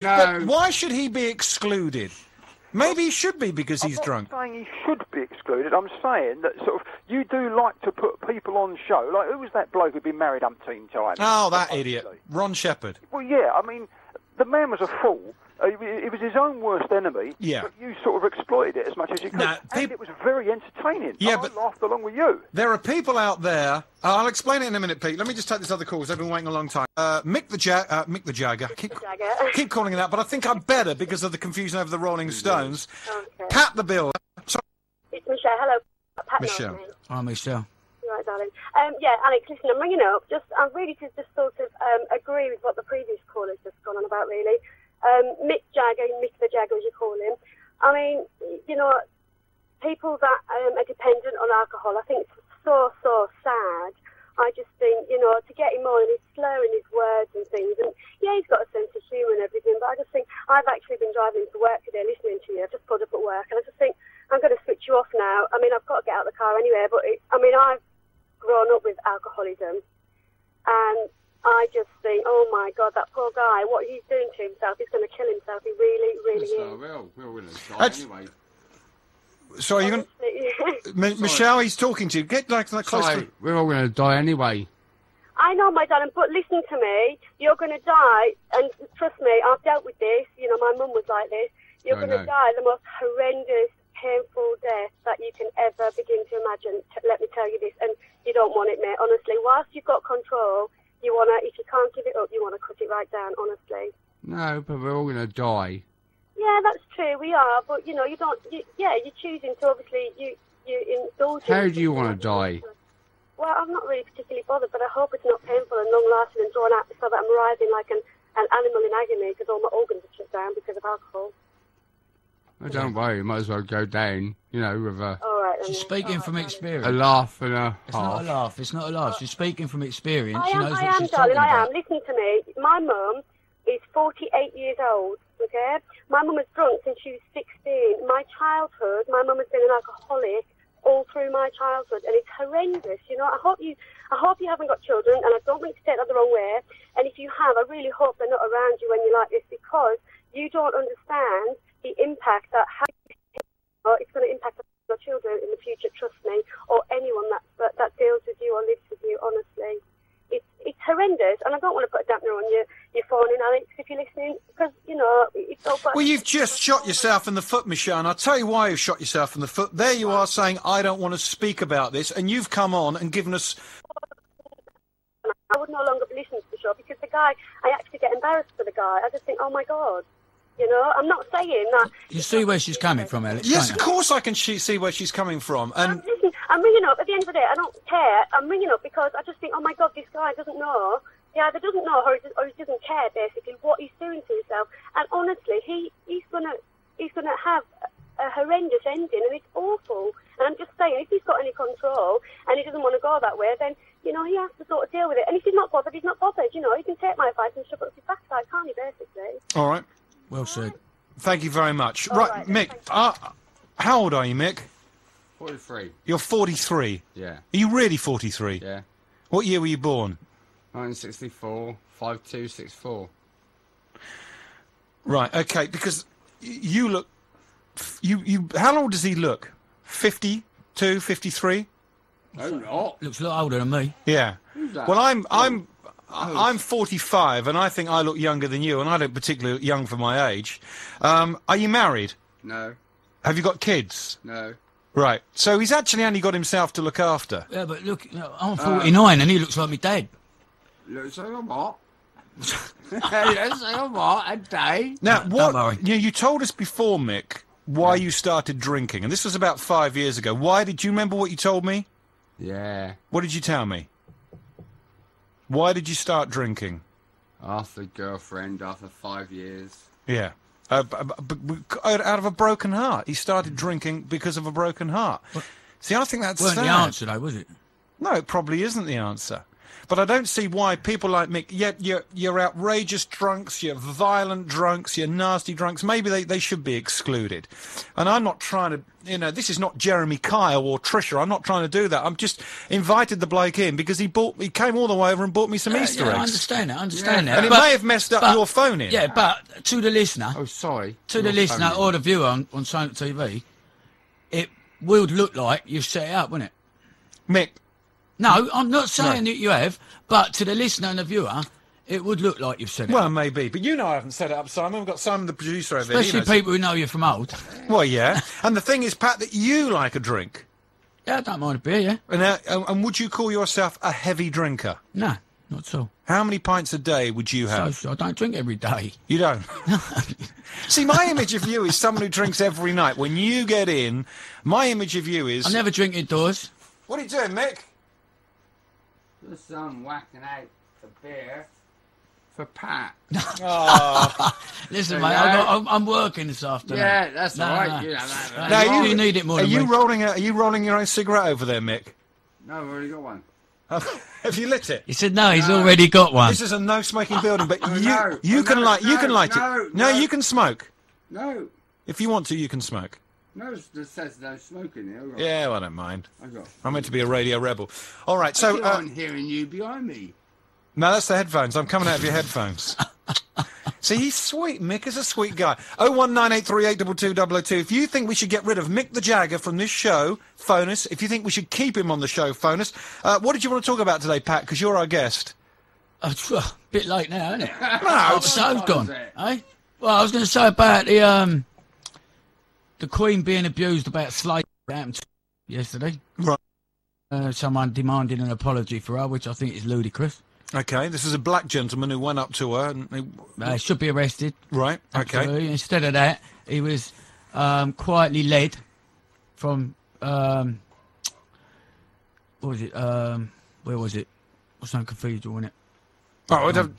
But why should he be excluded? Maybe he should be because he's drunk. I'm not saying he should be excluded. I'm saying that sort of you do like to put people on show. Like, who was that bloke who'd been married umpteen times? Oh, that idiot. Ron Shepherd. Well, yeah, I mean, the man was a fool. He was his own worst enemy. Yeah. But you sort of exploited it as much as you could. And it was very entertaining. Yeah, I laughed along with you. There are people out there. I'll explain it in a minute, Pete. Let me just take this other call because I've been waiting a long time. Mick the Jagger. Keep calling it that, but I think I'm better because of the confusion over the Rolling Stones. Okay. Pat the Bill. Sorry. It's Michelle. Hello. Pat Michelle. Hi, Michelle. You're right, darling. Yeah, Alex, listen, I'm ringing up. I'm really to just sort of agree with what the previous caller's just gone on about, really. Mick Jagger, Mick the Jagger, as you call him. I mean, you know, people that are dependent on alcohol, I think it's so sad. I just think, you know, to get him on, he's slurring his words and things. And, yeah, he's got a sense of humour and everything, but I just think, I've actually been driving to work today listening to you. I've just pulled up at work, and I just think, I'm going to switch you off now. I mean, I've got to get out of the car anyway, but, I've grown up with alcoholism, and I just think, oh my God, that poor guy, what he's doing to himself, he's going to kill himself. He really, really is. We're going to die anyway. Sorry, you're going to... Michelle, he's talking to you. Get like close to... We're all going to die anyway. I know, my darling, but listen to me. You're going to die, and trust me, I've dealt with this. You know, my mum was like this. You're going to die the most horrendous, painful death that you can ever begin to imagine. Let me tell you this, and you don't want it, mate. Honestly, whilst you've got control... You want to, if you can't give it up, you want to cut it right down, honestly. No, but we're all going to die. Yeah, that's true, we are, but, you know, you don't, you're choosing to, obviously, you indulge in... How do you want to die? Well, I'm not really particularly bothered, but I hope it's not painful and long-lasting and drawn out so that I'm writhing like an animal in agony because all my organs are shut down because of alcohol. Oh, don't worry, you might as well go down, you know, with a... All right, then. She's speaking from experience. A laugh and a It's not a laugh, it's not a laugh. She's speaking from experience. I am, darling, I am. Listen to me. My mum is 48 years old, okay? My mum was drunk since she was 16. My childhood, my mum has been an alcoholic all through my childhood, and it's horrendous, you know. I hope you haven't got children, and I don't mean to take that the wrong way, and if you have, I really hope they're not around you when you're like this, because you don't understand the impact that it's going to impact your children in the future, trust me, or anyone that deals with you or lives with you, honestly. It's horrendous, and I don't want to put a dampener on your phone, Alex, if you're listening, because, you know, it's all bad. Well, you've just shot yourself in the foot, Michelle, and I'll tell you why you've shot yourself in the foot. There you are saying, I don't want to speak about this, and you've come on and given us... I would no longer be listening to the show, because the guy, I actually get embarrassed for the guy. I just think, oh my God. You know, I'm not saying that... You see where she's coming from, Alex? Yes, of course I can see where she's coming from. And listen, I'm ringing up. At the end of the day, I don't care. I'm ringing up because I just think, oh my God, this guy doesn't know. He either doesn't know or he doesn't care, basically, what he's doing to himself. And honestly, he's gonna have a horrendous ending, and it's awful. And I'm just saying, if he's got any control and he doesn't want to go that way, then, you know, he has to sort of deal with it. And if he's not bothered, he's not bothered. You know, he can take my advice and shove it up his backside, can't he, basically? All right. Well said. Thank you very much. All right, Mick, how old are you, Mick? 43. You're 43? Yeah. Are you really 43? Yeah. What year were you born? 1964, 5264. Right, okay, because you look... How old does he look? 52, 53? No, not. Looks a lot older than me. Yeah. Who's that? Well, I'm 45, and I think I look younger than you, and I don't particularly look young for my age. Are you married? No. Have you got kids? No. Right. So he's actually only got himself to look after. Yeah, but look, you know, I'm 49 and he looks like me dad. Looks like a what? Looks like a what? A day? Now, Don't worry. You told us before, Mick, why you started drinking, and this was about 5 years ago. Why did you remember what you told me? Yeah. What did you tell me? Why did you start drinking? After girlfriend, after 5 years. Yeah. Out of a broken heart. He started drinking because of a broken heart. See, I think that's Weren't sad. the answer, though, was it? No, it probably isn't the answer. But I don't see why people like Mick, yet you're outrageous drunks, you're violent drunks, you're nasty drunks. Maybe they should be excluded. And I'm not trying to, you know, this is not Jeremy Kyle or Trisha. I'm not trying to do that. I'm just invited the bloke in because he came all the way over and bought me some Easter eggs. I understand that. And it may have messed up your phone in. Yeah, but to the listener... Oh, sorry. To the listener or the viewer on Silent TV, it would look like you've set it up, wouldn't it? Mick. No, I'm not saying that you have, but to the listener and the viewer, it would look like you've set it up. Well, maybe. But you know I haven't set it up, Simon. We've got Simon, the producer, over here. Especially people who know you from old. Well, yeah. And the thing is, Pat, that you like a drink. Yeah, I don't mind a beer, yeah. And would you call yourself a heavy drinker? No, not at all. How many pints a day would you have? So I don't drink every day. You don't? See, my image of you is someone who drinks every night. When you get in, my image of you is... I never drink indoors. What are you doing, Mick? Just whacking out the beer for Pat. Listen, mate, I'm working this afternoon. Yeah, that's all right. No. You know, Now, you need it more than me. Are you rolling your own cigarette over there, Mick? No, I've already got one. Have you lit it? He said no, he's already got one. This is a no-smoking building, but No, you can light no, it. No, you can smoke. No. If you want to, you can smoke. No, it says no smoking here. Yeah, well, I don't mind. I got. I'm meant to be a radio rebel. All right, so... I'm hearing you behind me. No, that's the headphones. I'm coming out of your headphones. See, he's sweet. Mick is a sweet guy. 01983822200. If you think we should get rid of Mick the Jagger from this show, phone us. If you think we should keep him on the show, phone us. What did you want to talk about today, Pat? Because you're our guest. A bit late now, isn't it? No, the show's gone. Eh? Well, I was going to say about the Queen being abused about slavery that happened yesterday. Right. Someone demanding an apology for her, which I think is ludicrous. Okay, this is a black gentleman who went up to her and... should be arrested. Right, okay. Absolutely. Instead of that, he was quietly led from... what was it? Where was it? What's some cathedral, wasn't it? Oh, but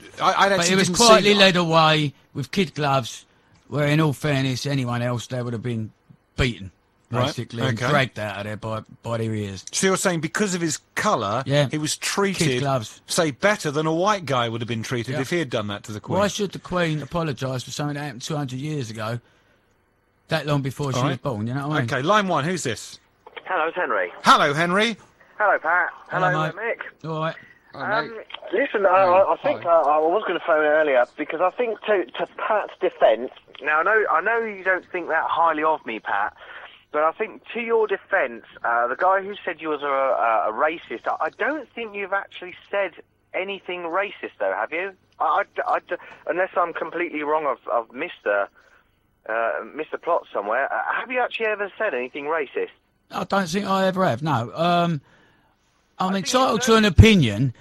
he was quietly led away with kid gloves, where in all fairness, anyone else there would have been beaten. Basically, and dragged out of there by their ears. So you're saying because of his colour, he was treated, say, better than a white guy would have been treated if he had done that to the Queen? Why should the Queen apologise for something that happened 200 years ago, that long before she was born, you know what I mean? OK, line one, who's this? Hello, it's Henry. Hello, Henry. Hello, Pat. Hello, mate. Mick. All right. Listen, I think I was going to phone earlier because I think to Pat's defence... Now, I know you don't think that highly of me, Pat, but I think to your defence, the guy who said you was a racist, I don't think you've actually said anything racist, though, have you? Unless I'm completely wrong, I've missed the plot somewhere. Have you actually ever said anything racist? I don't think I ever have, no. I'm entitled to an opinion.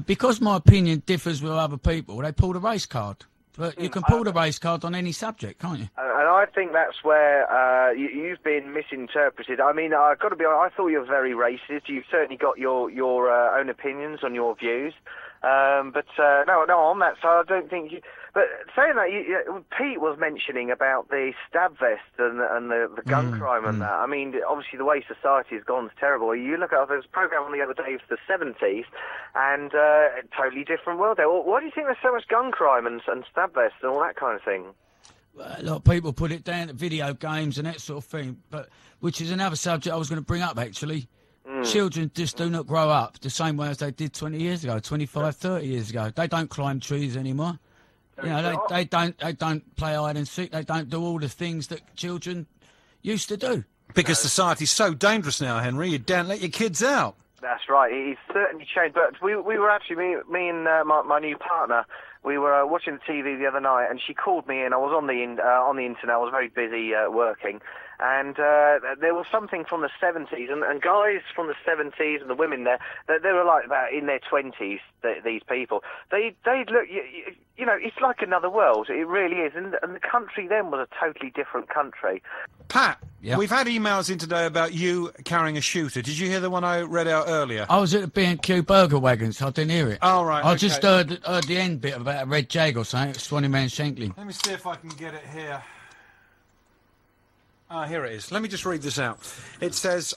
Because my opinion differs with other people, they pull the race card. But you can pull the race card on any subject, can't you? And I think that's where you've been misinterpreted. I mean, I've got to be honest, I thought you were very racist. You've certainly got your own opinions on your views. But no, on that side, I don't think you... But saying that, Pete was mentioning about the stab vest and the gun crime and that. I mean, obviously the way society has gone is terrible. You look at there's a program on the other day for the 70s, and a totally different world there. Why do you think there's so much gun crime and stab vests and all that kind of thing? Well, a lot of people put it down to video games and that sort of thing, but which is another subject I was going to bring up, actually. Children just do not grow up the same way as they did 20 years ago, 25, 30 years ago. They don't climb trees anymore. You know, they don't play hide and seek. They don't do all the things that children used to do. Because society's so dangerous now, Henry. You don't let your kids out. That's right. It's certainly changed. But we were actually, me and my new partner, we were watching the TV the other night, and she called me in. I was on the internet. I was very busy working. And there was something from the 70s, and guys from the 70s and the women there, they were like about in their 20s, these people. They'd look, you know, it's like another world. It really is. And the country then was a totally different country. Pat, we've had emails in today about you carrying a shooter. Did you hear the one I read out earlier? I was at the B&Q Burger Wagons. I didn't hear it. Oh, right. I just heard the end bit about a red jag or something, Swanee Man Shankly. Let me see if I can get it here. Ah, here it is. Let me just read this out. It says,